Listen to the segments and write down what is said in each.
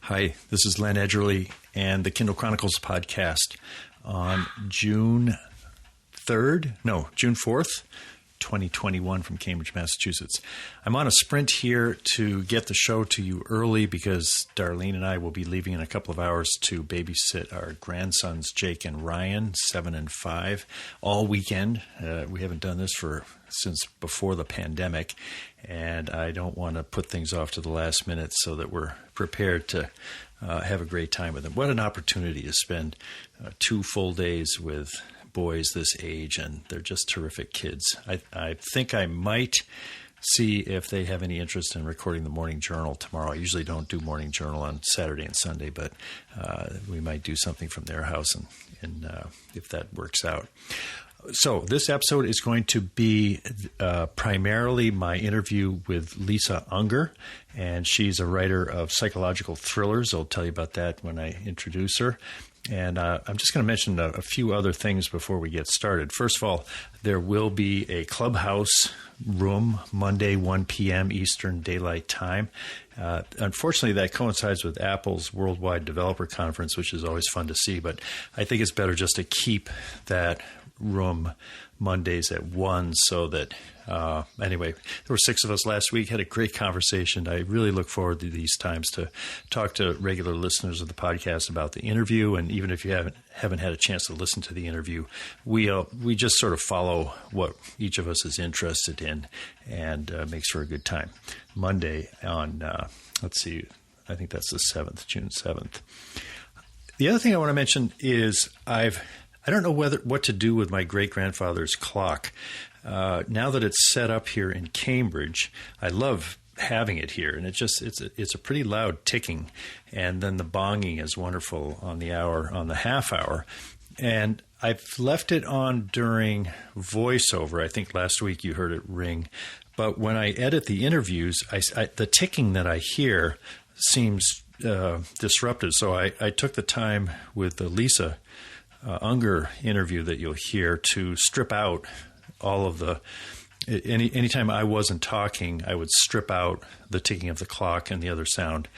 Hi, this is Len Edgerly and the Kindle Chronicles podcast on June 4th, 2021 from Cambridge, Massachusetts. I'm on a sprint here to get the show to you early because Darlene and I will be leaving in a couple of hours to babysit our grandsons, Jake and Ryan, 7 and 5, all weekend. We haven't done this since before the pandemic, and I don't want to put things off to the last minute so that we're prepared to have a great time with them. What an opportunity to spend 2 full days with boys this age, and they're just terrific kids. I think I might see if they have any interest in recording the morning journal tomorrow. I usually don't do morning journal on Saturday and Sunday, but we might do something from their house and if that works out. So this episode is going to be primarily my interview with Lisa Unger, and she's a writer of psychological thrillers. I'll tell you about that when I introduce her. And I'm just going to mention a few other things before we get started. First of all, there will be a Clubhouse room Monday, 1 p.m. Eastern Daylight Time. Unfortunately, that coincides with Apple's Worldwide Developer Conference, which is always fun to see. But I think it's better just to keep that room Mondays at 1 so that, anyway, there were 6 of us last week, had a great conversation. I really look forward to these times to talk to regular listeners of the podcast about the interview. And even if you haven't had a chance to listen to the interview, we just sort of follow what each of us is interested in, and makes for a good time. Monday on, let's see, I think that's the 7th, June 7th. The other thing I want to mention is I don't know what to do with my great-grandfather's clock. Now that it's set up here in Cambridge, I love having it here, and it's a pretty loud ticking, and then the bonging is wonderful on the hour, on the half hour. And I've left it on during voiceover. I think last week you heard it ring. But when I edit the interviews, the ticking that I hear seems disrupted. So I took the time with the Lisa Unger interview that you'll hear to strip out all of the anytime I wasn't talking, I would strip out the ticking of the clock and the other sound.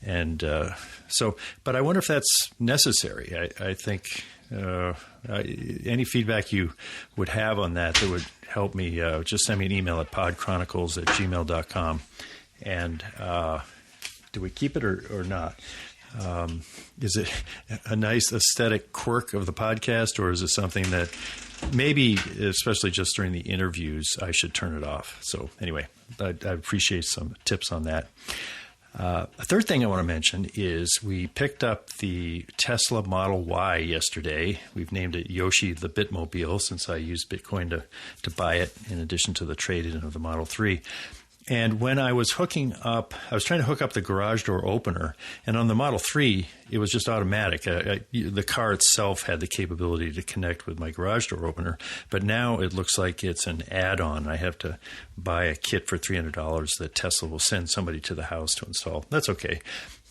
And but I wonder if that's necessary. I think any feedback you would have on that would help me, just send me an email at podchronicles@gmail.com. And do we keep it or not? Is it a nice aesthetic quirk of the podcast, or is it something that maybe, especially just during the interviews, I should turn it off? So anyway, I appreciate some tips on that. A third thing I want to mention is we picked up the Tesla Model Y yesterday. We've named it Yoshi the Bitmobile since I used Bitcoin to buy it in addition to the trade-in of the Model 3. And when I was trying to hook up the garage door opener, and on the Model 3, it was just automatic. The car itself had the capability to connect with my garage door opener, but now it looks like it's an add-on. I have to buy a kit for $300 that Tesla will send somebody to the house to install. That's okay.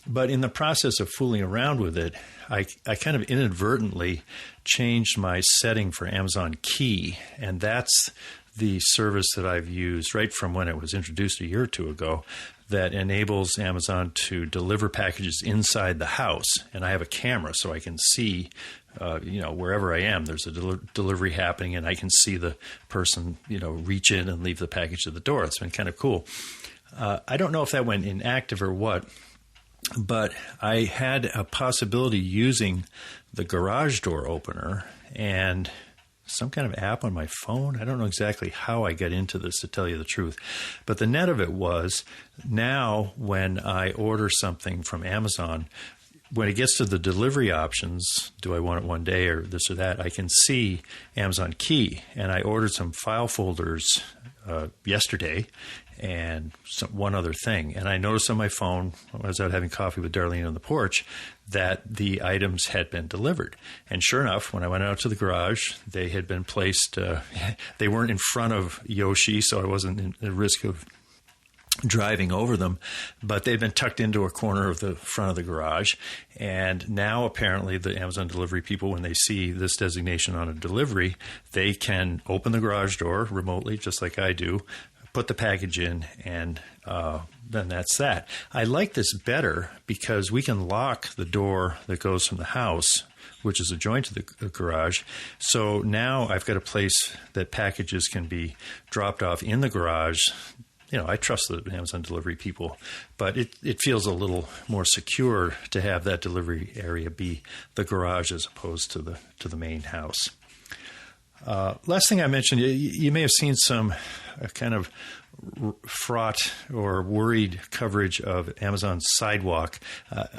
But in the process of fooling around with it, I kind of inadvertently changed my setting for Amazon Key, and that's the service that I've used right from when it was introduced a year or 2 ago that enables Amazon to deliver packages inside the house. And I have a camera so I can see, wherever I am, there's a delivery happening, and I can see the person, reach in and leave the package at the door. It's been kind of cool. I don't know if that went inactive or what, but I had a possibility using the garage door opener and some kind of app on my phone. I don't know exactly how I got into this, to tell you the truth. But the net of it was, now when I order something from Amazon, when it gets to the delivery options, do I want it one day or this or that, I can see Amazon Key. And I ordered some file folders yesterday and one other thing. And I noticed on my phone, when I was out having coffee with Darlene on the porch, that the items had been delivered. And sure enough, when I went out to the garage, they had been placed, they weren't in front of Yoshi, so I wasn't at risk of driving over them, but they've been tucked into a corner of the front of the garage. And now apparently the Amazon delivery people, when they see this designation on a delivery, they can open the garage door remotely, just like I do, put the package in, and then that's that. I like this better because we can lock the door that goes from the house, which is adjoined to the garage. So now I've got a place that packages can be dropped off in the garage. You know, I trust the Amazon delivery people, but it feels a little more secure to have that delivery area be the garage as opposed to the main house. Last thing I mentioned, you may have seen some kind of fraught or worried coverage of Amazon's Sidewalk.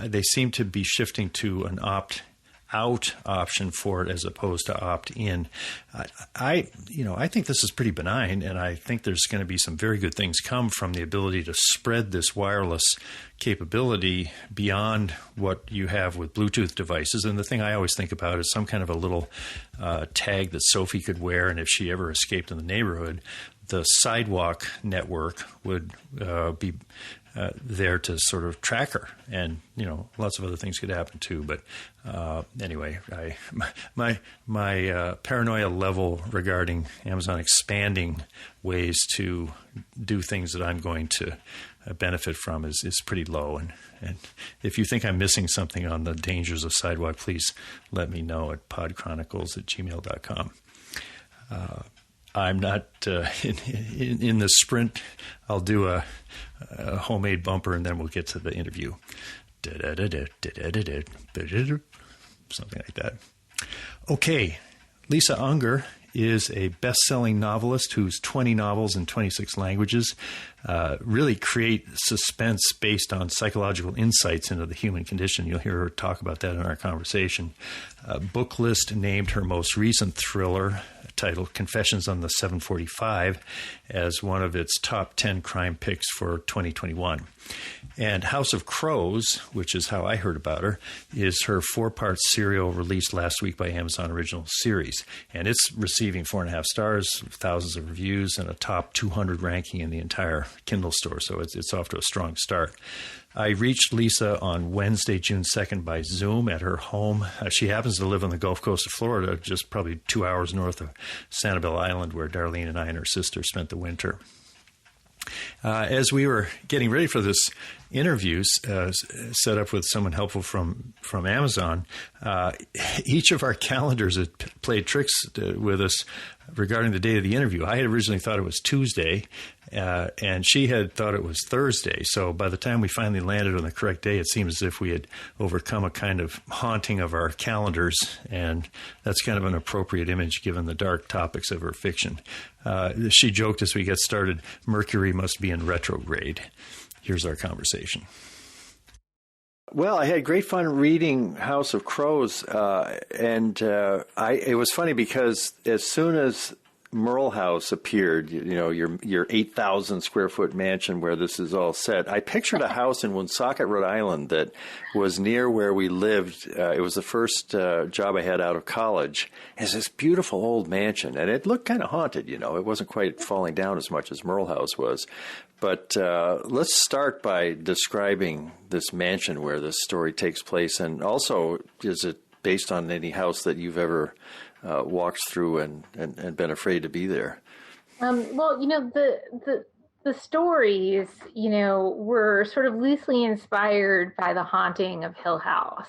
They seem to be shifting to an opt-out option for it as opposed to opt-in. I think this is pretty benign, and I think there's going to be some very good things come from the ability to spread this wireless capability beyond what you have with Bluetooth devices. And the thing I always think about is some kind of a little tag that Sophie could wear, and if she ever escaped in the neighborhood, the Sidewalk network would be there to sort of track her, and lots of other things could happen too. But anyway, my paranoia level regarding Amazon expanding ways to do things that I'm going to benefit from is pretty low. And if you think I'm missing something on the dangers of Sidewalk, please let me know at podchronicles@gmail.com. I'm not in the sprint. I'll do a homemade bumper, and then we'll get to the interview. Something like that. Okay, Lisa Unger is a best-selling novelist whose 20 novels in 26 languages really create suspense based on psychological insights into the human condition. You'll hear her talk about that in our conversation. Booklist named her most recent thriller, titled Confessions on the 745, as one of its top 10 crime picks for 2021. And House of Crows, which is how I heard about her, is her 4-part serial released last week by Amazon Original Series. And it's receiving 4.5 stars, thousands of reviews, and a top 200 ranking in the entire Kindle store. So it's off to a strong start. I reached Lisa on Wednesday, June 2nd by Zoom at her home. She happens to live on the Gulf Coast of Florida, just probably 2 hours north of Sanibel Island, where Darlene and I and her sister spent the winter. As we were getting ready for this interview, set up with someone helpful from Amazon, each of our calendars had played tricks with us regarding the date of the interview. I had originally thought it was Tuesday, and she had thought it was Thursday. So by the time we finally landed on the correct day, it seemed as if we had overcome a kind of haunting of our calendars, and that's kind of an appropriate image given the dark topics of her fiction. She joked as we get started, Mercury must be in retrograde. Here's our conversation. Well, I had great fun reading House of Crows, and it was funny because as soon as Merle House appeared, your 8,000 square foot mansion where this is all set, I pictured a house in Woonsocket, Rhode Island that was near where we lived. It was the first job I had out of college. It's this beautiful old mansion, and it looked kind of haunted, It wasn't quite falling down as much as Merle House was. But let's start by describing this mansion where this story takes place, and also, is it based on any house that you've ever walked through and been afraid to be there? Well, the stories, were sort of loosely inspired by The Haunting of Hill House.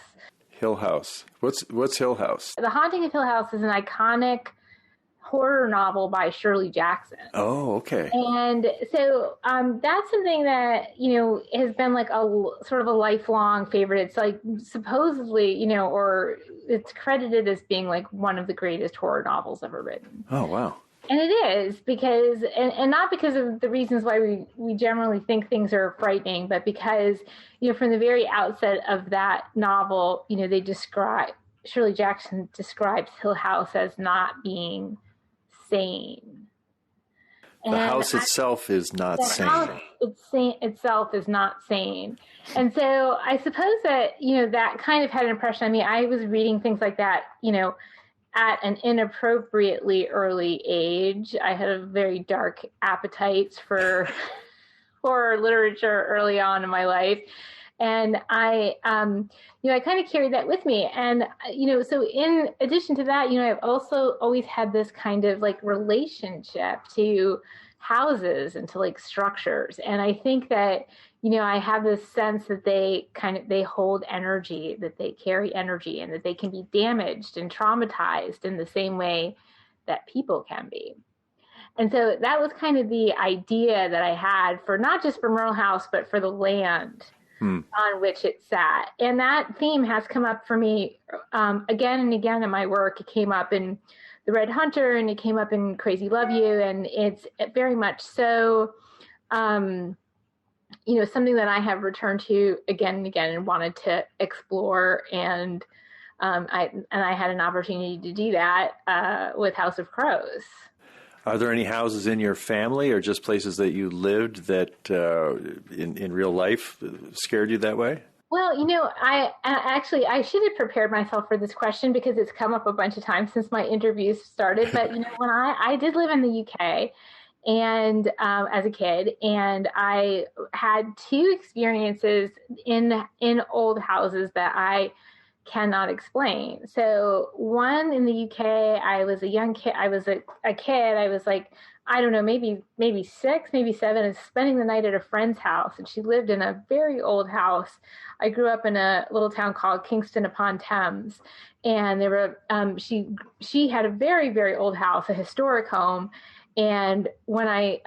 Hill House. What's Hill House? The Haunting of Hill House is an iconic horror novel by Shirley Jackson. Oh, okay. And so that's something that, has been like a sort of a lifelong favorite. It's like supposedly, or it's credited as being like one of the greatest horror novels ever written. Oh, wow. And it is because, and not because of the reasons why we generally think things are frightening, but because, from the very outset of that novel, Shirley Jackson describes Hill House as not being sane. The house itself is not sane. The house itself is not sane. And so I suppose that, that kind of had an impression. I mean, I was reading things like that, at an inappropriately early age. I had a very dark appetite for horror literature early on in my life. And I kind of carried that with me. And, so in addition to that, I've also always had this kind of like relationship to houses into like structures. And I think that, I have this sense that they hold energy, that they carry energy, and that they can be damaged and traumatized in the same way that people can be. And so that was kind of the idea that I had for not just for Merle House, but for the land on which it sat. And that theme has come up for me again and again in my work. It came up in The Red Hunter, and it came up in Crazy Love You. And it's very much so, something that I have returned to again and again and wanted to explore. And I had an opportunity to do that with House of Crows. Are there any houses in your family or just places that you lived that in real life scared you that way? Well, I should have prepared myself for this question because it's come up a bunch of times since my interviews started. But, when I did live in the UK and as a kid, and I had two experiences in old houses that I cannot explain. So one in the UK, I was a young kid. I was a kid. I was like, I don't know, maybe 6, maybe 7, and spending the night at a friend's house. And she lived in a very old house. I grew up in a little town called Kingston upon Thames. And there were, she had a very, very old house, a historic home. And when I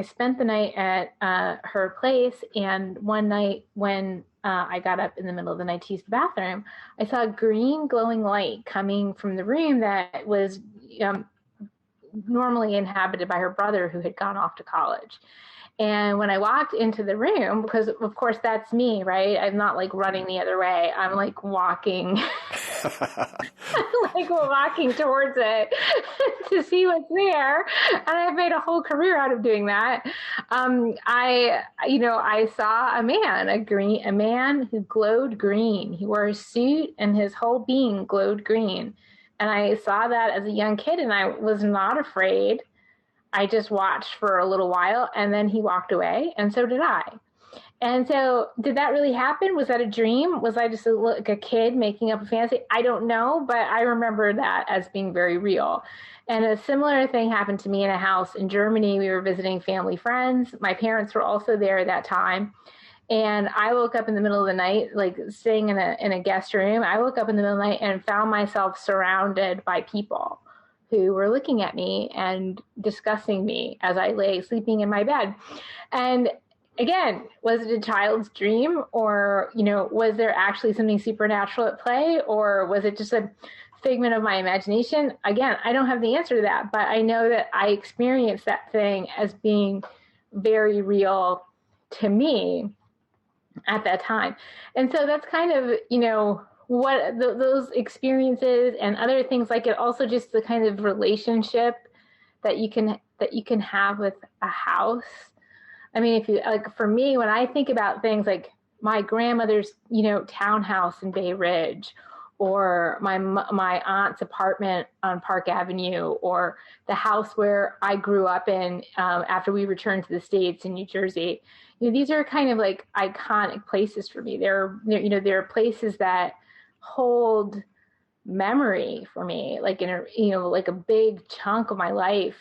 spent the night at her place, and one night when I got up in the middle of the night to use the bathroom, I saw a green glowing light coming from the room that was normally inhabited by her brother who had gone off to college. And when I walked into the room, because of course that's me, right? I'm not like running the other way. I'm like walking, walking towards it to see what's there. And I've made a whole career out of doing that. I saw a man who glowed green. He wore a suit and his whole being glowed green. And I saw that as a young kid, and I was not afraid. I just watched for a little while, and then he walked away, and so did I. And so did that really happen? Was that a dream? Was I just like a kid making up a fantasy? I don't know, but I remember that as being very real. And a similar thing happened to me in a house in Germany. We were visiting family friends. My parents were also there at that time. And I woke up in the middle of the night, like staying in a guest room. I woke up in the middle of the night and found myself surrounded by people who were looking at me and discussing me as I lay sleeping in my bed. And again, was it a child's dream, or, was there actually something supernatural at play, or was it just a figment of my imagination? Again, I don't have the answer to that, but I know that I experienced that thing as being very real to me at that time. And so that's kind of, what those experiences and other things like it, also just the kind of relationship that you can have with a house. I mean, if you like, for me, when I think about things like my grandmother's, townhouse in Bay Ridge, or my aunt's apartment on Park Avenue, or the house where I grew up in after we returned to the States in New Jersey, these are kind of like iconic places for me. There are places that hold memory for me, like like a big chunk of my life,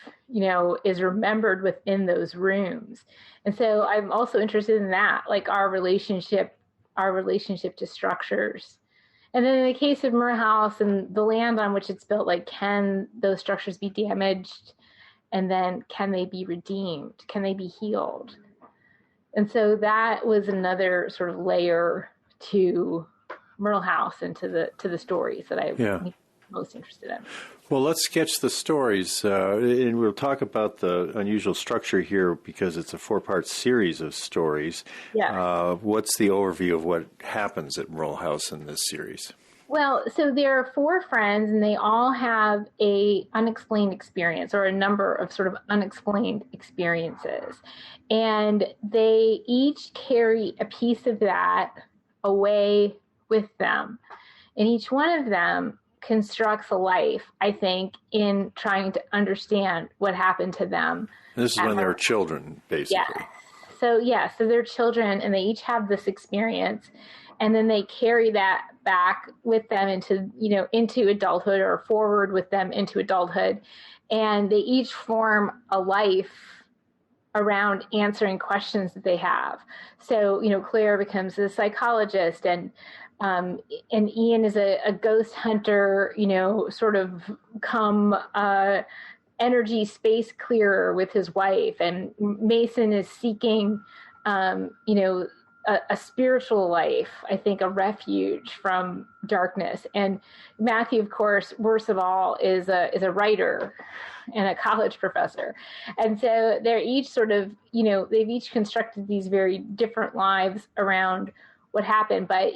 is remembered within those rooms. And so I'm also interested in that, like our relationship to structures. And then in the case of Merle House and the land on which it's built, like, can those structures be damaged? And then can they be redeemed? Can they be healed? And so that was another sort of layer to Merle House and to the stories that I'm most interested in. Well, let's sketch the stories, and we'll talk about the unusual structure here because it's a 4-part series of stories. Yeah. What's the overview of what happens at Merle House in this series? Well, so there are 4 friends, and they all have a unexplained experience, or a number of sort of unexplained experiences. And they each carry a piece of that away with them. And each one of them constructs a life, I think, in trying to understand what happened to them. This is when they were children, basically. Yeah. So they're children, and they each have this experience, and then they carry that back with them into adulthood, or forward with them into adulthood. And they each form a life around answering questions that they have. So, Claire becomes a psychologist, and Ian is a ghost hunter, sort of come energy space clearer with his wife, and Mason is seeking, a spiritual life, I think, a refuge from darkness. And Matthew, of course, worst of all, is a writer and a college professor. And so they're each sort of, they've each constructed these very different lives around what happened. But,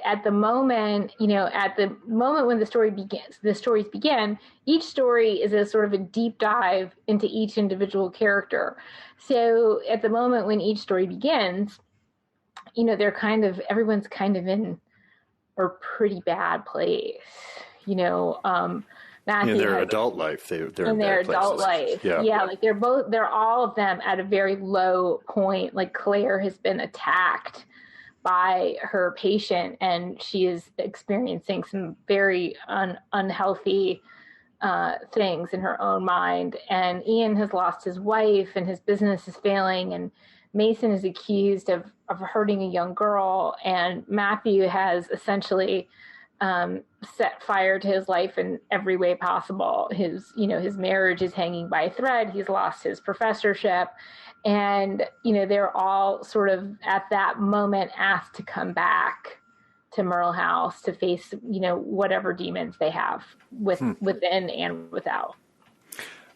at the moment when the stories begin, each story is a sort of a deep dive into each individual character. So at the moment when each story begins, everyone's kind of in a pretty bad place, Matthew, their adult life, they're in their bad adult places. life. Yeah. Like they're all of them at a very low point. Like Claire has been attacked by her patient, and she is experiencing some very unhealthy things in her own mind. And Ian has lost his wife, and his business is failing, and Mason is accused of hurting a young girl, and Matthew has essentially set fire to his life in every way possible. His marriage is hanging by a thread. He's lost his professorship, and they're all sort of at that moment asked to come back to Merle House to face whatever demons they have within and without.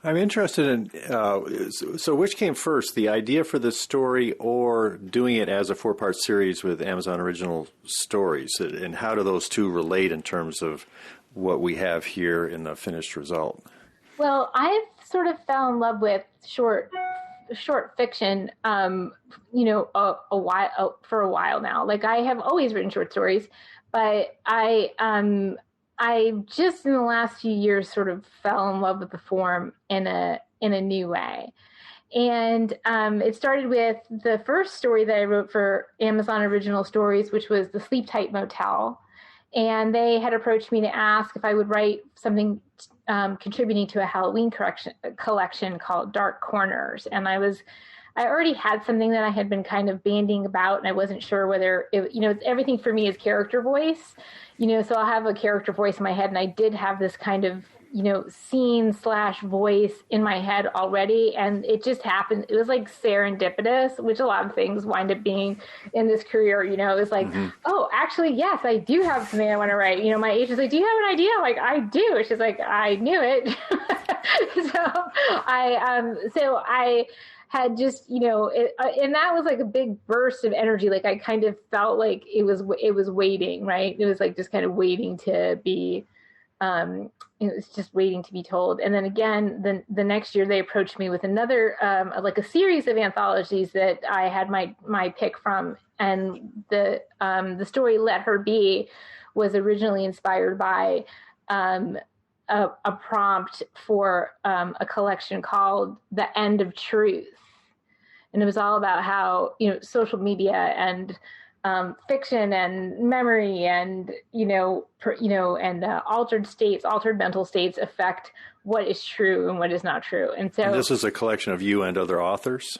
I'm interested in, so which came first, the idea for this story or doing it as a 4-part series with Amazon Original Stories? And how do those two relate in terms of what we have here in the finished result? Well, I've sort of fell in love with short fiction, for a while now. Like, I have always written short stories, but I just in the last few years sort of fell in love with the form in a new way. And it started with the first story that I wrote for Amazon Original Stories, which was The Sleep Tight Motel. And they had approached me to ask if I would write something contributing to a Halloween collection called Dark Corners. And I already had something that I had been kind of bandying about, and I wasn't sure whether everything for me is character voice, so I'll have a character voice in my head, and I did have this kind of, scene/voice in my head already. And it just happened. It was like serendipitous, which a lot of things wind up being in this career, it was like, oh, actually, yes, I do have something I want to write. My agent's like, do you have an idea? I'm like, I do. She's like, I knew it. So I had just, and that was like a big burst of energy. Like, I kind of felt like it was waiting, right? It was like just kind of waiting to be, it was just waiting to be told. And then again, the next year they approached me with another, like a series of anthologies that I had my pick from. And the story Let Her Be was originally inspired by, a prompt for a collection called The End of Truth. And it was all about how, social media and fiction and memory and, altered mental states affect what is true and what is not true. And so this is a collection of you and other authors?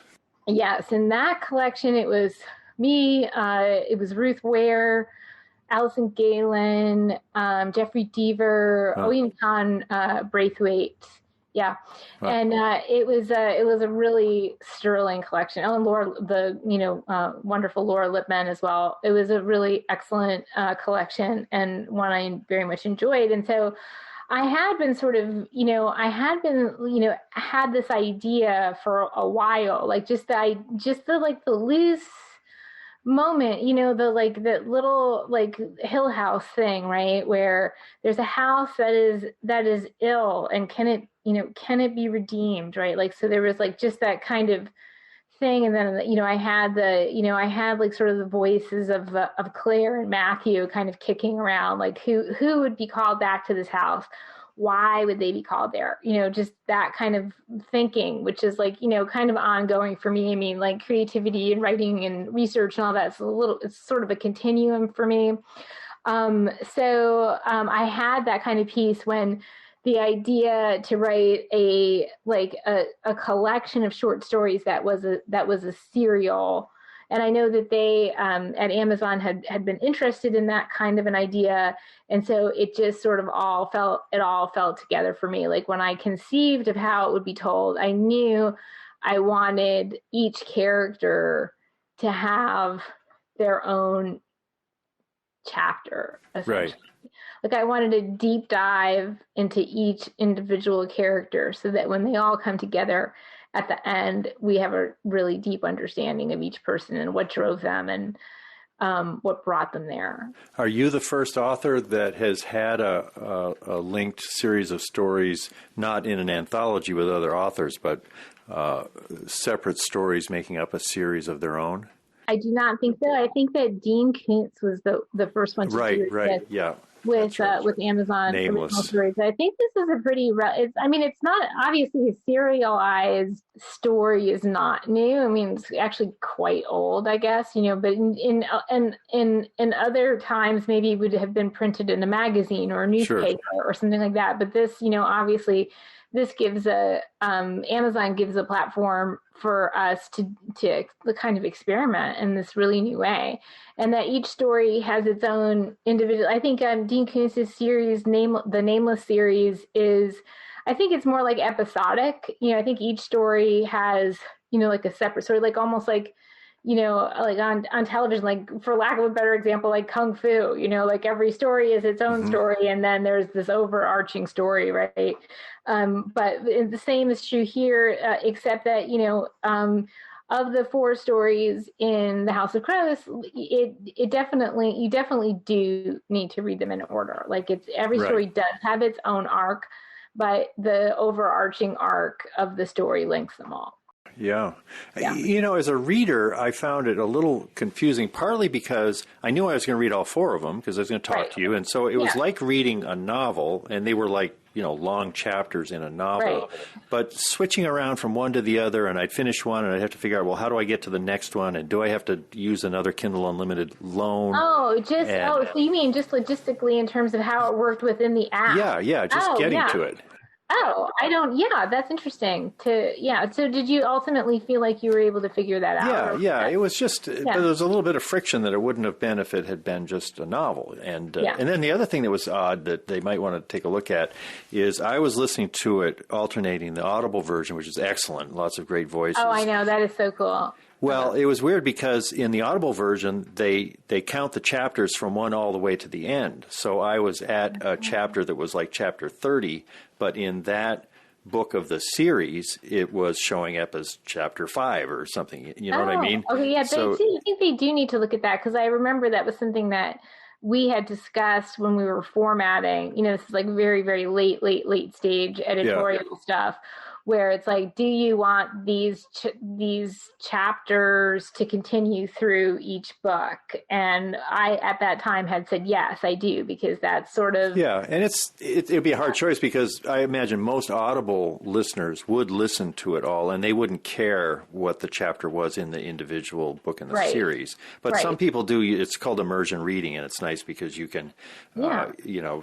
Yes. In that collection, it was me, it was Ruth Ware, Allison Galen, Jeffrey Deaver, Owen Khan Braithwaite. Yeah. Wow. And it was a really sterling collection. Oh, and Laura, wonderful Laura Lipman as well. It was a really excellent collection, and one I very much enjoyed. And so I had been sort of, had this idea for a while, like the loose moment, that little like Hill House thing, right? Where there's a house that is ill, and can it be redeemed, right? Like, so there was like just that kind of thing. And then, I had like sort of the voices of Claire and Matthew kind of kicking around, like who would be called back to this house? Why would they be called there? Just that kind of thinking, which is like, kind of ongoing for me. I mean, like creativity and writing and research and all that. It's sort of a continuum for me. So I had that kind of piece when the idea to write a collection of short stories that was a serial. And I know that they at Amazon had been interested in that kind of an idea. And so it just sort of all fell together for me. Like when I conceived of how it would be told, I knew I wanted each character to have their own chapter, essentially. Right. Like I wanted to deep dive into each individual character so that when they all come together at the end, we have a really deep understanding of each person and what drove them and what brought them there. Are you the first author that has had a linked series of stories, not in an anthology with other authors, but separate stories making up a series of their own? I do not think so. I think that Dean Koontz was the first one to do it. Right, yeah. With Amazon Nameless. Stories. I think this is a pretty. It's not obviously a serialized story is not new. I mean, it's actually quite old, I guess. But in other times, maybe it would have been printed in a magazine or a newspaper or something like that. But this, obviously, this gives Amazon gives a platform for us to kind of experiment in this really new way, and that each story has its own individual. I think Dean Koontz's series, the Nameless series, I think it's more like episodic. I think each story has like a separate story, like almost like like on television, like for lack of a better example, like Kung Fu, like every story is its own story. And then there's this overarching story, right? But the same is true here, except that, of the 4 stories in the House of Crows, you definitely do need to read them in order. Like every story does have its own arc, but the overarching arc of the story links them all. Yeah. As a reader, I found it a little confusing, partly because I knew I was going to read all 4 of them because I was going to talk to you. And so it was like reading a novel, and they were like, long chapters in a novel. Right. But switching around from one to the other, and I'd finish one, and I'd have to figure out, well, how do I get to the next one? And do I have to use another Kindle Unlimited loan? So you mean just logistically in terms of how it worked within the app? Yeah, just getting to it. That's interesting. So did you ultimately feel like you were able to figure that out? Yeah. It was just, there was a little bit of friction that it wouldn't have been if it had been just a novel. And then the other thing that was odd that they might want to take a look at is I was listening to it alternating the Audible version, which is excellent. Lots of great voices. Oh, I know. That is so cool. Well, it was weird because in the Audible version, they count the chapters from 1 all the way to the end. So I was at a chapter that was like chapter 30, but in that book of the series, it was showing up as chapter 5 or something. You know what I mean? Okay, yeah. I think they do need to look at that because I remember that was something that we had discussed when we were formatting. This is like very, very late stage editorial stuff. Where it's like, do you want these chapters to continue through each book? And I, at that time, had said, yes, I do, because that's sort of... Yeah, and it'd be a hard choice because I imagine most Audible listeners would listen to it all, and they wouldn't care what the chapter was in the individual book in the series. But some people do. It's called immersion reading, and it's nice because you can,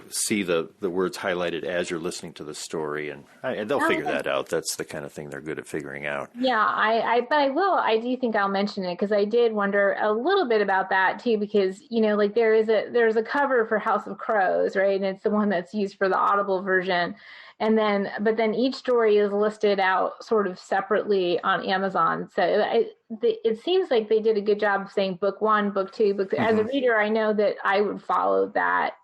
see the words highlighted as you're listening to the story, and they'll figure that out. That's the kind of thing they're good at figuring out. Yeah, I do think I'll mention it because I did wonder a little bit about that too, because, like there's a cover for House of Crows, right? And it's the one that's used for the Audible version. But then each story is listed out sort of separately on Amazon. So it seems like they did a good job of saying book 1, book 2, book 3. As a reader, I know that I would follow that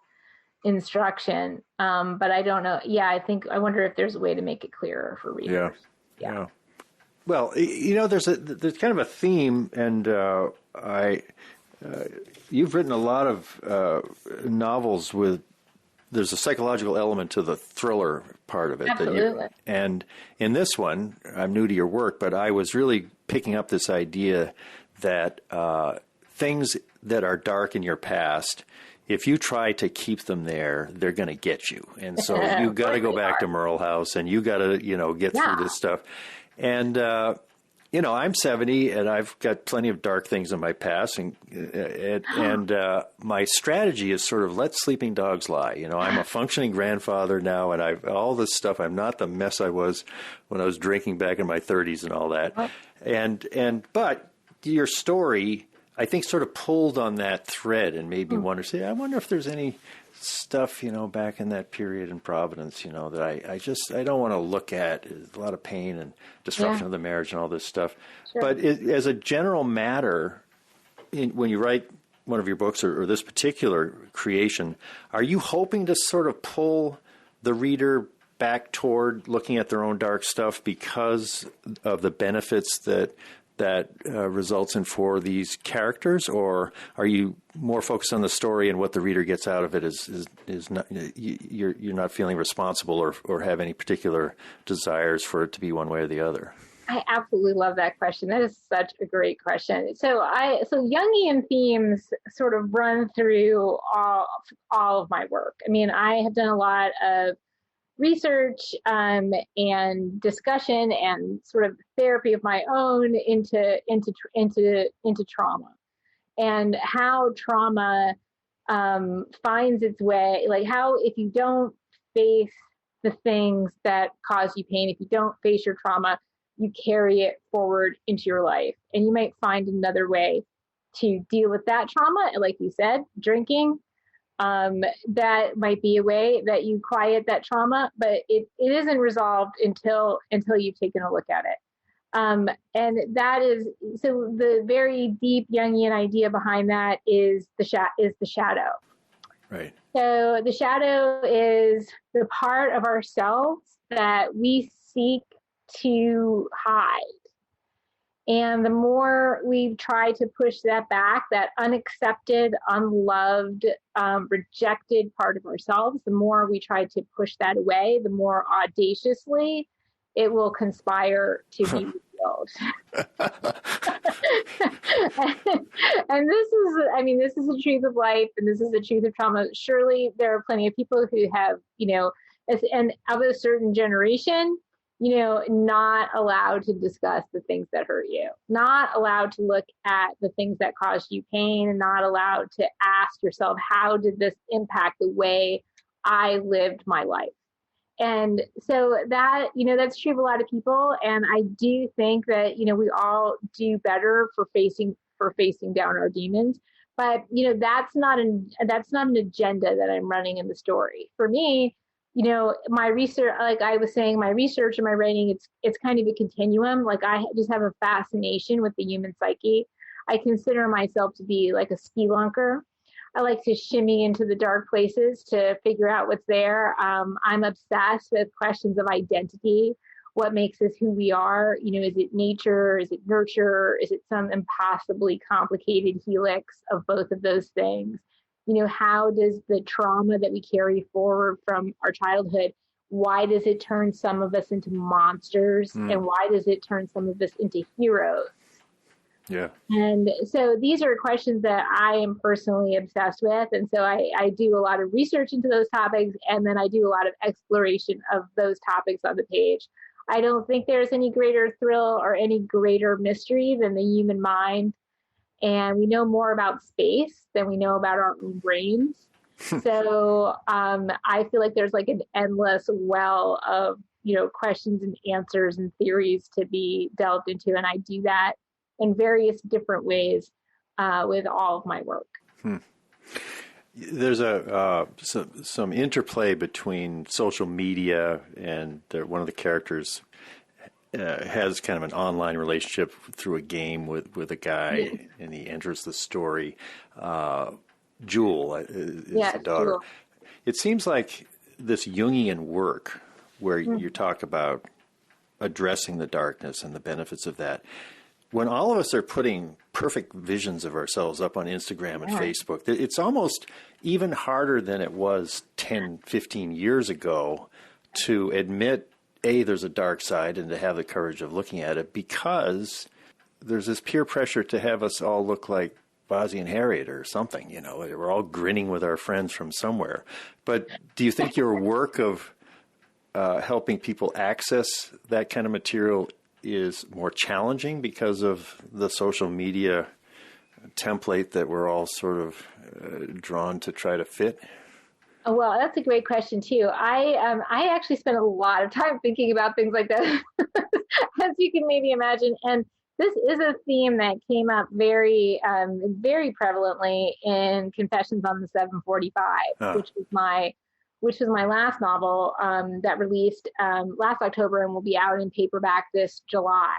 instruction, but I don't know. I wonder if there's a way to make it clearer for readers. Yeah. Well, there's kind of a theme, and you've written a lot of novels with. There's a psychological element to the thriller part of it. Absolutely. And in this one, I'm new to your work, but I was really picking up this idea that things that are dark in your past, if you try to keep them there, they're going to get you. And so you got to go back to Merle House, and you got to, get through this stuff. And I'm 70 and I've got plenty of dark things in my past, and my strategy is sort of let sleeping dogs lie. I'm a functioning grandfather now, and I've all this stuff. I'm not the mess I was when I was drinking back in my 30s and all that. But your story, I think, sort of pulled on that thread and made me wonder. I wonder if there's any stuff, back in that period in Providence, that I don't want to look at. There's a lot of pain and disruption of the marriage and all this stuff. Sure. But as a general matter, when you write one of your books or this particular creation, are you hoping to sort of pull the reader back toward looking at their own dark stuff because of the benefits that results in for these characters, or are you more focused on the story and what the reader gets out of it is not, you're not feeling responsible or have any particular desires for it to be one way or the other? I absolutely love that question. That is such a great question. So Jungian themes sort of run through all of my work. I mean, I have done a lot of research and discussion and sort of therapy of my own into trauma, and how trauma finds its way, like how if you don't face the things that cause you pain, if you don't face your trauma, you carry it forward into your life, and you might find another way to deal with that trauma. Like you said, drinking. That might be a way that you quiet that trauma, but it isn't resolved until you've taken a look at it. And that is, so the very deep Jungian idea behind that is the shadow. Right. So the shadow is the part of ourselves that we seek to hide. And the more we try to push that back, that unaccepted, unloved, rejected part of ourselves, the more we try to push that away, the more audaciously it will conspire to be revealed. And this is the truth of life, and this is the truth of trauma. Surely there are plenty of people who have, and of a certain generation, not allowed to discuss the things that hurt you, not allowed to look at the things that caused you pain, and not allowed to ask yourself, how did this impact the way I lived my life? And so that, that's true of a lot of people. And I do think that, we all do better for facing down our demons. But, that's not an agenda that I'm running in the story. For me, my research, like I was saying, my research and my writing, it's kind of a continuum. Like I just have a fascination with the human psyche. I consider myself to be like a spelunker. I like to shimmy into the dark places to figure out what's there. I'm obsessed with questions of identity. What makes us who we are? Is it nature? Is it nurture? Is it some impossibly complicated helix of both of those things? How does the trauma that we carry forward from our childhood, why does it turn some of us into monsters? And why does it turn some of us into heroes? Yeah. And so these are questions that I am personally obsessed with. And so I do a lot of research into those topics, and then I do a lot of exploration of those topics on the page. I don't think there's any greater thrill or any greater mystery than the human mind. And we know more about space than we know about our own brains. So I feel like there's like an endless well of, questions and answers and theories to be delved into. And I do that in various different ways with all of my work. There's some interplay between social media and one of the characters has kind of an online relationship through a game with a guy, and he enters the story. Jewel is the daughter. Jewel. It seems like this Jungian work where you talk about addressing the darkness and the benefits of that. When all of us are putting perfect visions of ourselves up on Instagram and Facebook, it's almost even harder than it was 10, 15 years ago to admit, there's a dark side, and to have the courage of looking at it, because there's this peer pressure to have us all look like Bozzie and Harriet or something, we're all grinning with our friends from somewhere. But do you think your work of helping people access that kind of material is more challenging because of the social media template that we're all sort of drawn to try to fit? Oh, well, that's a great question too. I actually spent a lot of time thinking about things like that, as you can maybe imagine. And this is a theme that came up very, very prevalently in Confessions on the 745, which was my last novel that released last October and will be out in paperback this July.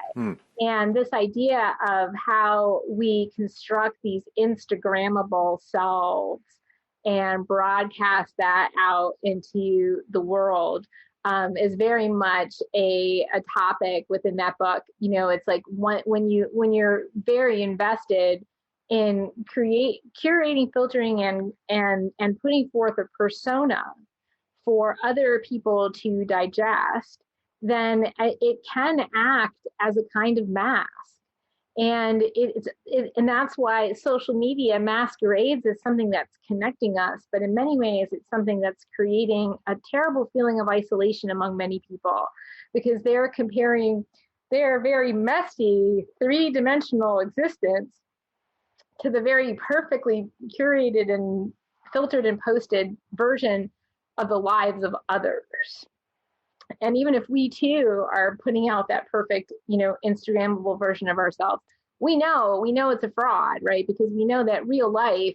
And this idea of how we construct these Instagrammable selves and broadcast that out into the world is very much a topic within that book. You know, it's like when you're very invested in curating, filtering, and putting forth a persona for other people to digest, then it can act as a kind of mask. And and that's why social media masquerades as something that's connecting us, but in many ways it's something that's creating a terrible feeling of isolation among many people, because they're comparing their very messy three-dimensional existence to the very perfectly curated and filtered and posted version of the lives of others. And even if we too are putting out that perfect, Instagrammable version of ourselves, we know it's a fraud, right? Because we know that real life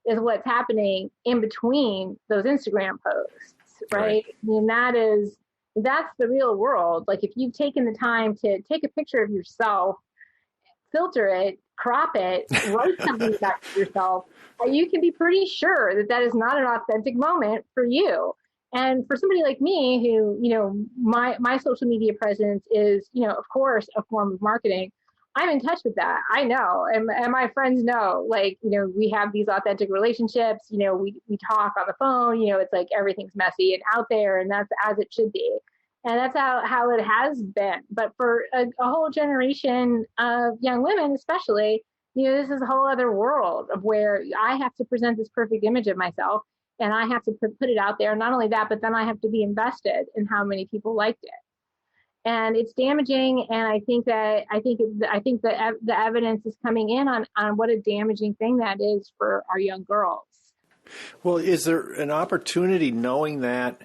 is what's happening in between those Instagram posts, right? I mean, that's the real world. Like, if you've taken the time to take a picture of yourself, filter it, crop it, write something back to yourself, you can be pretty sure that that is not an authentic moment for you. And for somebody like me who, my social media presence is, of course, a form of marketing, I'm in touch with that. I know. And my friends know, we have these authentic relationships, we talk on the phone, it's like everything's messy and out there, and that's as it should be. And that's how it has been. But for a whole generation of young women, especially, this is a whole other world of where I have to present this perfect image of myself. And I have to put it out there. Not only that, but then I have to be invested in how many people liked it. And it's damaging. And I think the evidence is coming in on what a damaging thing that is for our young girls. Well, is there an opportunity, knowing that,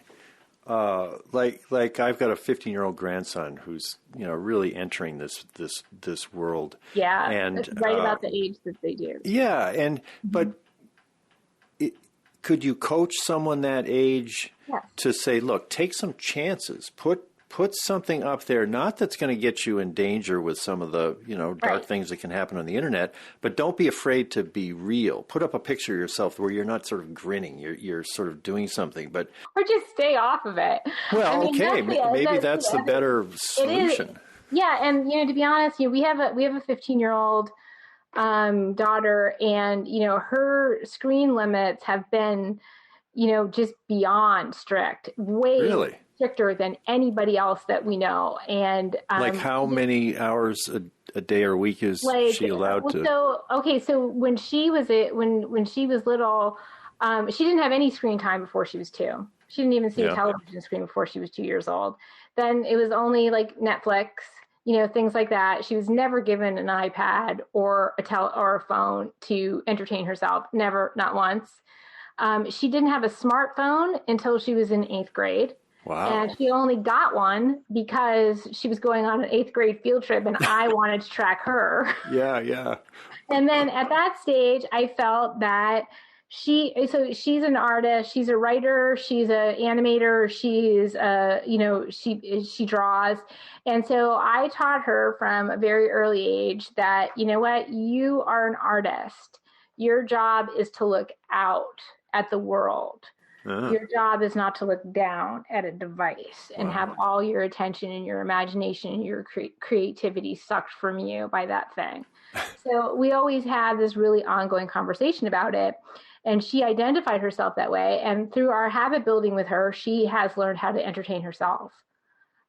like I've got a 15-year-old grandson who's really entering this world. Yeah, and it's right about the age that they do. Yeah, but. Could you coach someone that age to say, look, take some chances, put something up there, not that's going to get you in danger with some of the, dark things that can happen on the internet, but don't be afraid to be real. Put up a picture of yourself where you're not sort of grinning, you're sort of doing something, but. Or just stay off of it. Well, maybe that's the better solution. Yeah. And, to be honest, we have a 15-year-old daughter, and her screen limits have been just beyond strict, way stricter than anybody else that we know. And how many hours a day or week is she allowed to? So when she was when she was little, she didn't have any screen time before she was 2. She didn't even see a television screen before she was 2 years old. Then it was only like Netflix, things like that. She was never given an iPad or a phone to entertain herself. Never, not once. She didn't have a smartphone until she was in 8th grade. Wow. And she only got one because she was going on an 8th grade field trip, and I wanted to track her. Yeah. And then at that stage, I felt that she's an artist, she's a writer, she's an animator, she draws. And so I taught her from a very early age that, you are an artist. Your job is to look out at the world. Uh-huh. Your job is not to look down at a device and have all your attention and your imagination and your creativity sucked from you by that thing. So we always had this really ongoing conversation about it. And she identified herself that way. And through our habit building with her, she has learned how to entertain herself,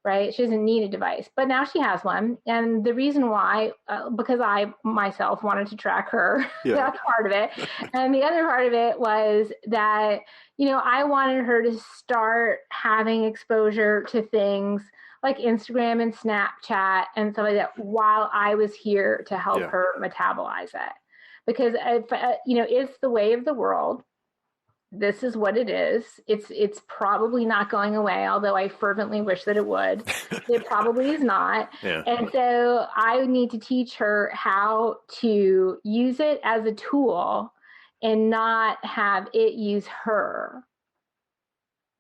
right? She doesn't need a device, but now she has one. And the reason why, because I myself wanted to track her, that's part of it. And the other part of it was that, I wanted her to start having exposure to things like Instagram and Snapchat and stuff like that while I was here to help her metabolize it. Because, if, it's the way of the world. This is what it is. It's probably not going away, although I fervently wish that it would. It probably is not. Yeah. And so I need to teach her how to use it as a tool and not have it use her.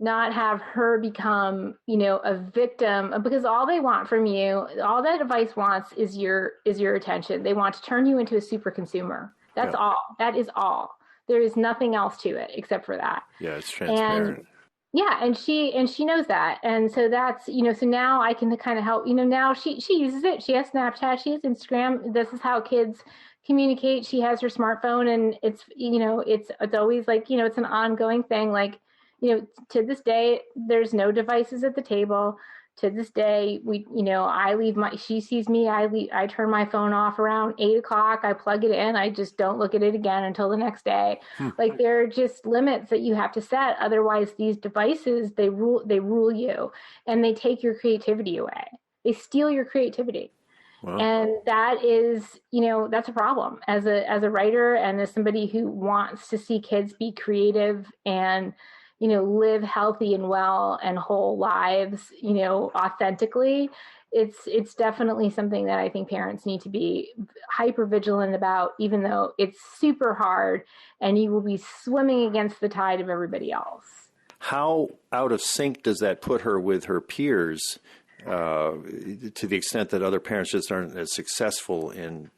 Not have her become, a victim, because all they want from you, all that device wants is your attention. They want to turn you into a super consumer. That's all. That is all. There is nothing else to it except for that. Yeah, it's transparent. And she knows that. And so that's, so now I can kind of help, now she uses it. She has Snapchat, she has Instagram. This is how kids communicate. She has her smartphone, and it's, it's always like, it's an ongoing thing. Like, to this day, there's no devices at the table. To this day, I leave she sees me, I turn my phone off around 8:00. I plug it in. I just don't look at it again until the next day. Like, there are just limits that you have to set. Otherwise, these devices, they rule you, and they take your creativity away. They steal your creativity. Wow. And that is, that's a problem as a writer and as somebody who wants to see kids be creative and, live healthy and well and whole lives, authentically. It's definitely something that I think parents need to be hyper vigilant about, even though it's super hard and you will be swimming against the tide of everybody else. How out of sync does that put her with her peers, to the extent that other parents just aren't as successful in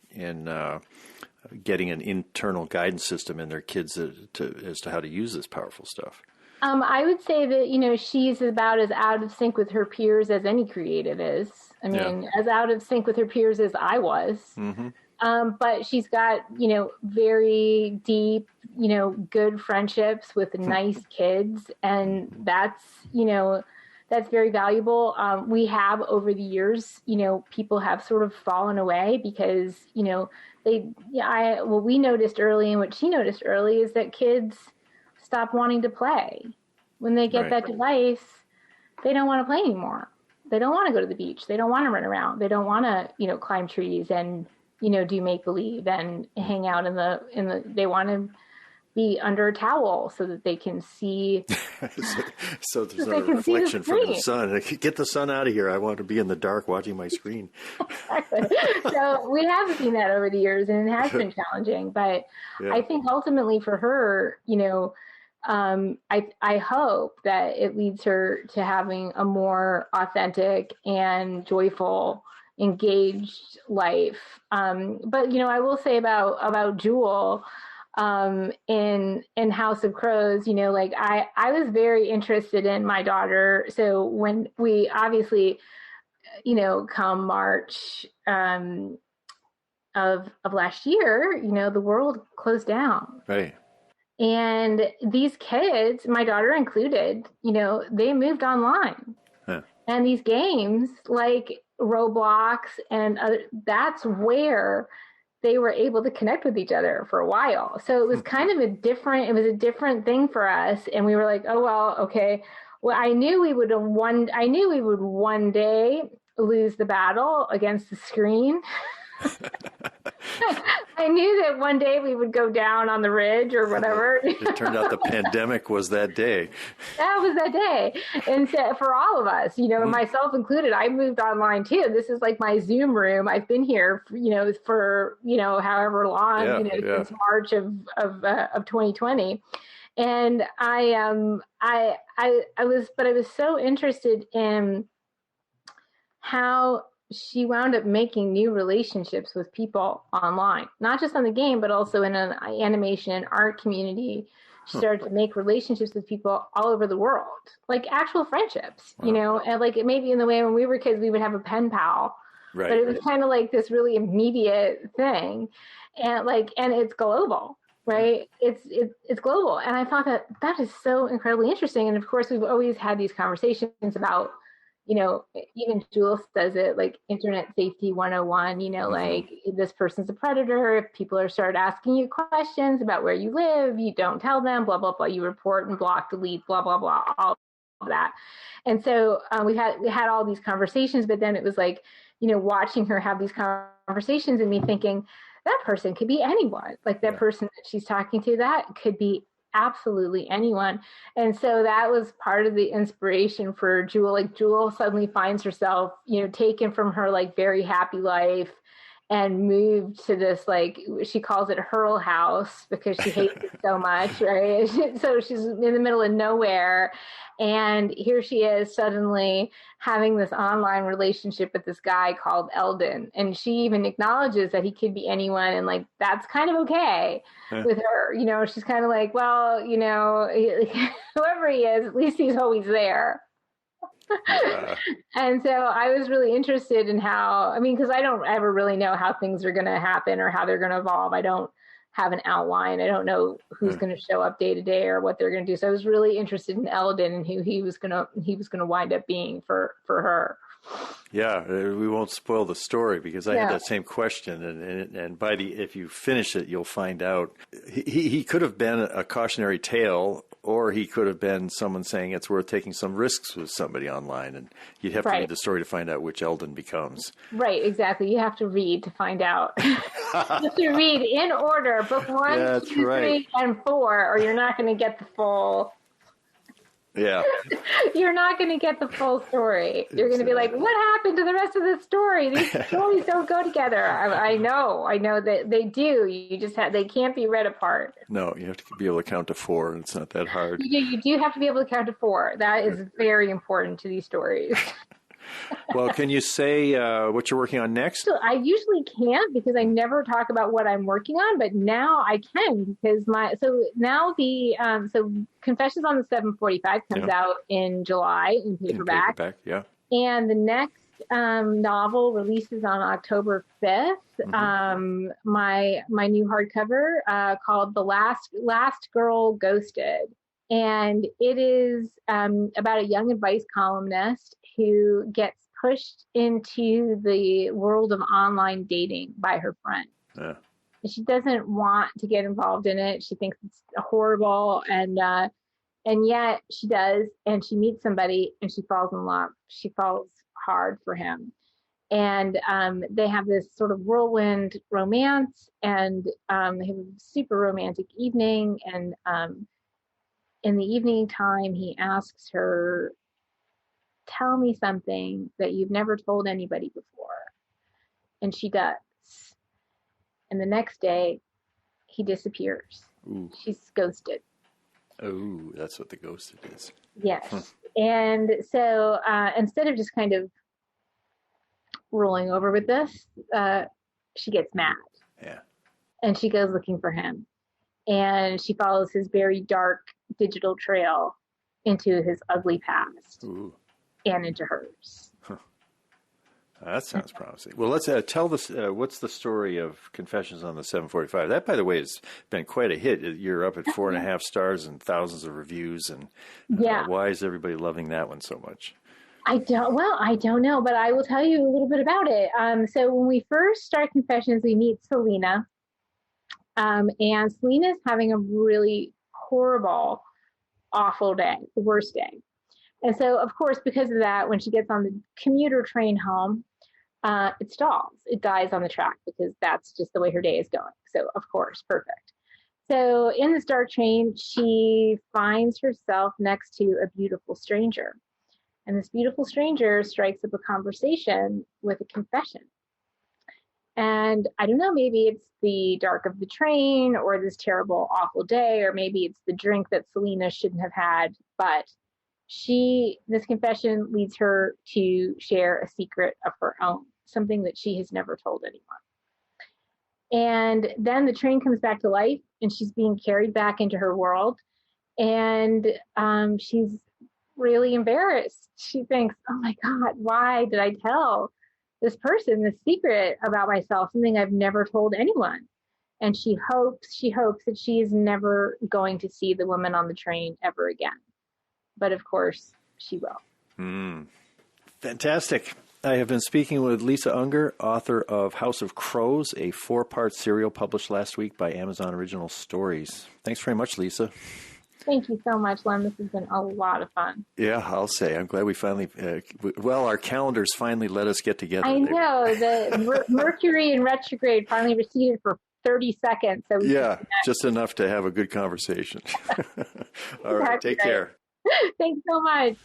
getting an internal guidance system in their kids as to how to use this powerful stuff? I would say that, she's about as out of sync with her peers as any creative is. I mean, as out of sync with her peers as I was. Mm-hmm. But she's got, very deep, good friendships with nice kids. And that's, that's very valuable. We have, over the years, people have sort of fallen away because, we noticed early, and what she noticed early is that kids stop wanting to play. When they get that device, they don't want to play anymore. They don't want to go to the beach. They don't want to run around. They don't want to, climb trees and, do make believe and hang out they want to be under a towel so that they can see. so there's a reflection from the sun. Get the sun out of here. I want to be in the dark watching my screen. Exactly. So we have seen that over the years, and it has been challenging. But I think ultimately for her, I hope that it leads her to having a more authentic and joyful, engaged life. But I will say about Jewel, in House of Crows, I was very interested in my daughter. So when we obviously, come March of last year, the world closed down. Right. And these kids, my daughter included, they moved online. Huh. And these games like Roblox and that's where they were able to connect with each other for a while. So it was kind of a different thing for us. And we were like, oh, well, okay. Well, I knew we would one day lose the battle against the screen. I knew that one day we would go down on the ridge or whatever. It turned out the pandemic was that day. That was that day. And so for all of us, myself included, I moved online too. This is like my Zoom room. I've been here, for however long, since March of 2020. And I was so interested in how she wound up making new relationships with people online, not just on the game, but also in an animation and art community. She started to make relationships with people all over the world, like actual friendships, wow. And like maybe in the way when we were kids, we would have a pen pal, right. But it was kind of like this really immediate thing. And it's global, right? It's global. And I thought that is so incredibly interesting. And of course, we've always had these conversations about, even Jules says it, like Internet Safety 101, like this person's a predator. If people start asking you questions about where you live, you don't tell them, blah, blah, blah. You report and block, delete, blah, blah, blah, all that. And so we had all these conversations, but then it was like, watching her have these conversations and me thinking that person could be anyone. Like that person that she's talking to, that could be absolutely anyone. And so that was part of the inspiration for Jewel. Like Jewel suddenly finds herself, taken from her like very happy life and moved to this, like, she calls it Hurl House because she hates it so much, right? So she's in the middle of nowhere. And here she is suddenly having this online relationship with this guy called Eldon. And she even acknowledges that he could be anyone. And like, that's kind of okay with her. She's kind of like, well, whoever he is, at least he's always there. And so I was really interested in because I don't ever really know how things are going to happen or how they're going to evolve. I don't have an outline. I don't know who's going to show up day to day or what they're going to do. So I was really interested in Eldon and who he was going to wind up being for her. Yeah, we won't spoil the story because I had that same question, and if you finish it, you'll find out he could have been a cautionary tale, or he could have been someone saying it's worth taking some risks with somebody online, and you'd have to read the story to find out which Eldon becomes. Right, exactly. You have to read to find out. You have to read in order, book 1, 2, 3, and 4, or you're not going to get the full. Yeah. You're not going to get the full story. You're going to be like, what happened to the rest of the story? These stories don't go together. I know that they do. They can't be read apart. No, you have to be able to count to 4. It's not that hard. You do have to be able to count to 4. That is very important to these stories. Well, can you say what you're working on next? So I usually can't because I never talk about what I'm working on, but now I can because Confessions on the 745 comes out in July in paperback. And the next novel releases on October 5th. My new hardcover called The Last Girl Ghosted. And it is about a young advice columnist who gets pushed into the world of online dating by her friend. Yeah. And she doesn't want to get involved in it. She thinks it's horrible. And yet she does. And she meets somebody and she falls in love. She falls hard for him. And they have this sort of whirlwind romance. And they have a super romantic evening. And in the evening time, he asks her, tell me something that you've never told anybody before. And she does. And the next day, he disappears. Ooh. She's ghosted. Oh, that's what the ghosted is. Yes. Huh. And so instead of just kind of rolling over with this, she gets mad. Yeah. And she goes looking for him. And she follows his very dark digital trail into his ugly past. Ooh. And into hers. Huh. That sounds promising. Well, let's tell us, what's the story of Confessions on the 745? That, by the way, has been quite a hit. You're up at 4.5 stars and thousands of reviews. And why is everybody loving that one so much? I don't know, but I will tell you a little bit about it. So when we first start Confessions, we meet Selena. And Selena's having a really horrible, awful day, the worst day. And so, of course, because of that, when she gets on the commuter train home, it stalls. It dies on the track because that's just the way her day is going. So, of course, perfect. So in the dark train, she finds herself next to a beautiful stranger. And this beautiful stranger strikes up a conversation with a confession. And I don't know, maybe it's the dark of the train or this terrible, awful day, or maybe it's the drink that Selena shouldn't have had, but this confession leads her to share a secret of her own, something that she has never told anyone. And then the train comes back to life and she's being carried back into her world. And she's really embarrassed. She thinks, oh my God, why did I tell this person this secret about myself, something I've never told anyone? And she hopes that she is never going to see the woman on the train ever again. But of course, she will. Fantastic. I have been speaking with Lisa Unger, author of House of Crows, a 4-part serial published last week by Amazon Original Stories. Thanks very much, Lisa. Thank you so much, Len. This has been a lot of fun. Yeah, I'll say. I'm glad we finally, our calendars finally let us get together. I know. The Mercury in retrograde finally receded for 30 seconds. So just enough to have a good conversation. All right, take care. Thanks so much.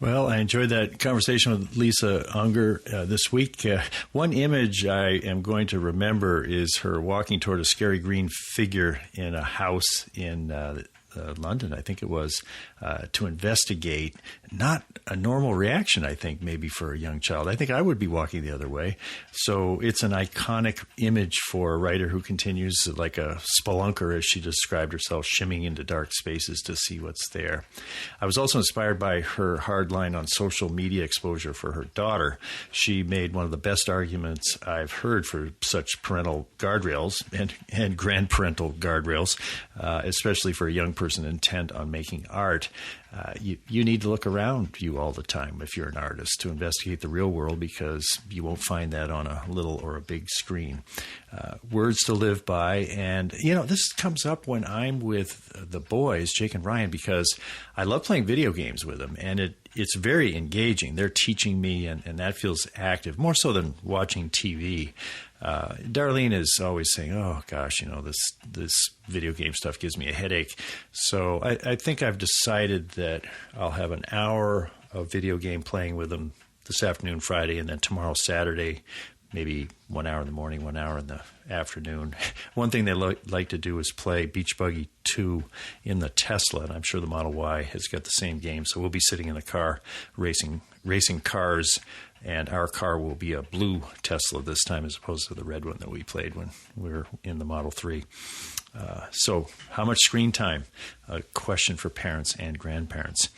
Well, I enjoyed that conversation with Lisa Unger this week. One image I am going to remember is her walking toward a scary green figure in a house in London, I think it was, to investigate. Not a normal reaction, I think, maybe for a young child. I think I would be walking the other way. So it's an iconic image for a writer who continues like a spelunker, as she described herself, shimmying into dark spaces to see what's there. I was also inspired by her hard line on social media exposure for her daughter. She made one of the best arguments I've heard for such parental guardrails and grandparental guardrails, especially for a young person intent on making art. You need to look around you all the time if you're an artist to investigate the real world, because you won't find that on a little or a big screen. Words to live by. And, this comes up when I'm with the boys, Jake and Ryan, because I love playing video games with them, and it's very engaging. They're teaching me, and that feels active, more so than watching TV. Darlene is always saying, oh, gosh, this video game stuff gives me a headache. So I think I've decided that I'll have an hour of video game playing with them this afternoon, Friday, and then tomorrow, Saturday, maybe 1 hour in the morning, 1 hour in the afternoon. One thing they like to do is play Beach Buggy 2 in the Tesla, and I'm sure the Model Y has got the same game. So we'll be sitting in the car racing cars, and our car will be a blue Tesla this time as opposed to the red one that we played when we were in the Model 3. So how much screen time? A question for parents and grandparents.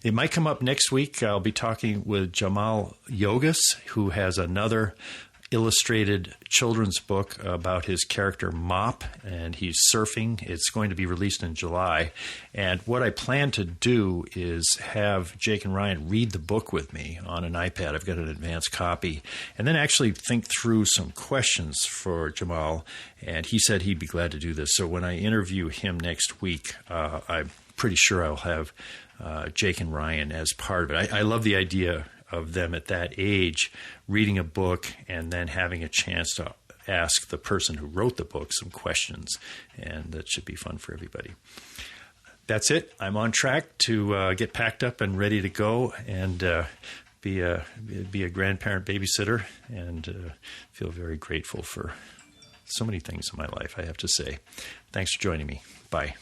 It might come up next week. I'll be talking with Jaimal Yogis, who has another illustrated children's book about his character Mop, and he's surfing. It's going to be released in July. And what I plan to do is have Jake and Ryan read the book with me on an iPad. I've got an advanced copy. And then actually think through some questions for Jaimal. And he said he'd be glad to do this. So when I interview him next week, I'm pretty sure I'll have Jake and Ryan as part of it. I love the idea of them at that age reading a book and then having a chance to ask the person who wrote the book some questions, and that should be fun for everybody. That's it. I'm on track to get packed up and ready to go and be a grandparent babysitter, and feel very grateful for so many things in my life, I have to say. Thanks for joining me. Bye.